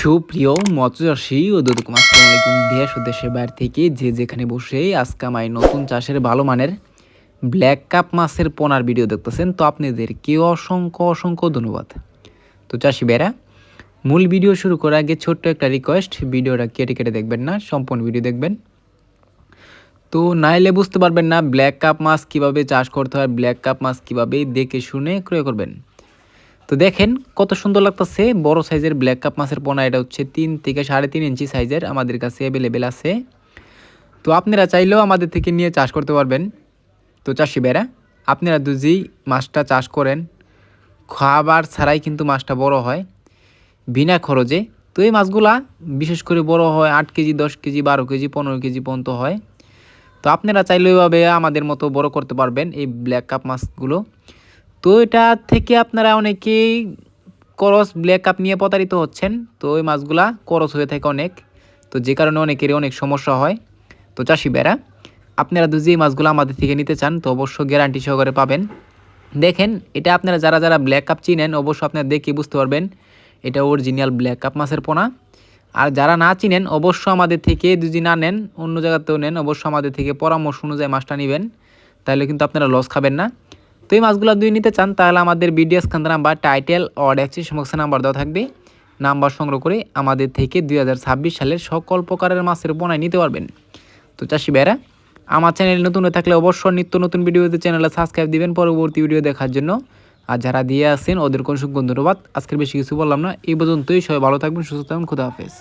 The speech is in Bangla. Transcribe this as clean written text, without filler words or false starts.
সুপ্রিয় মৎস্যচাষী ও দর্শক, আসসালামু আলাইকুম। দেশ ও দেশের বাইরে থেকে যে যেখানে বসে আজকে আমার নতুন চাষের ভালো মানের ব্ল্যাক কাপ মাছের পোনার ভিডিও দেখতেছেন, তো আপনাদেরকে অসংখ্য অসংখ্য ধন্যবাদ। তো চাষি ভাইরা, মূল ভিডিও শুরু করার আগে ছোট্ট একটা রিকোয়েস্ট, ভিডিওটা কেটে কেটে দেখবেন না, সম্পূর্ণ ভিডিও দেখবেন। তো নাইলে বুঝতে পারবেন না ব্ল্যাক কাপ মাছ কীভাবে চাষ করতে হয়, ব্ল্যাক কাপ মাছ কীভাবে দেখে শুনে ক্রয় করবেন। তো দেখেন কত সুন্দর লাগতেছে, বড় সাইজের ব্ল্যাক কাপ মাছের পোনা। এটা হচ্ছে 3 থেকে 3.5 ইঞ্চি সাইজের, আমাদের কাছে অ্যাভেলেবেল আছে। তো আপনারা চাইলেও আমাদের থেকে নিয়ে চাষ করতে পারবেন। তো চাষি ভাইরা, আপনারা যদি মাছটা চাষ করেন, খাবার ছাড়াই কিন্তু মাছটা বড় হয় বিনা খরচে। তো এই মাছগুলা বিশেষ করে বড় হয় 8 কেজি, 10 কেজি, 12 কেজি, 15 কেজি পর্যন্ত হয়। তো আপনারা চাইলে ওইভাবে আমাদের মতো বড় করতে পারবেন এই ব্ল্যাক কাপ মাছগুলো। তো এটা থেকে আপনারা অনেকেই করস ব্ল্যাক কাপ নিয়ে প্রতারিত হচ্ছেন। তো ওই মাছগুলা করস হয়ে থাকে অনেক, তো যে কারণে অনেকেরই অনেক সমস্যা হয়। তো চাষি ভাইরা, আপনারা যদি এই মাছগুলো আমাদের থেকে নিতে চান তো অবশ্যই গ্যারান্টি সহকারে পাবেন। দেখেন, এটা আপনারা যারা যারা ব্ল্যাক কাপ চিনেন অবশ্যই আপনারা দেখে বুঝতে পারবেন এটা অরিজিনাল ব্ল্যাক কাপ মাছের পোনা। আর যারা না চিনেন অবশ্যই আমাদের থেকে, যদি না নেন অন্য জায়গাতেও নেন, অবশ্যই আমাদের থেকে পরামর্শ অনুযায়ী মাছটা নেবেন, তাহলে কিন্তু আপনারা লস খাবেন না। তো এই মাছগুলো যদি নিতে চান তাহলে আমাদের ভিডিও স্ক্যান নাম্বার, টাইটেল ও ডেসক্রিপশন নাম্বার দেওয়া থাকবে। নাম্বার সংগ্রহ করে আমাদের থেকে 2026 সালের সকল প্রকারের মাছের পোনা নিতে পারবেন। তো চাষি ভাইরা, আমার চ্যানেল নতুন হয়ে থাকলে অবশ্যই নিত্য নতুন ভিডিওতে চ্যানেলে সাবস্ক্রাইব দিবেন পরবর্তী ভিডিও দেখার জন্য। আর যারা দিয়ে আসেন ওদেরকে অসংখ্য ধন্যবাদ। আজকের বেশি কিছু বললাম না, এই পর্যন্তই। সবাই ভালো থাকবেন, সুস্থ থাকবেন, খুদা হাফেজ।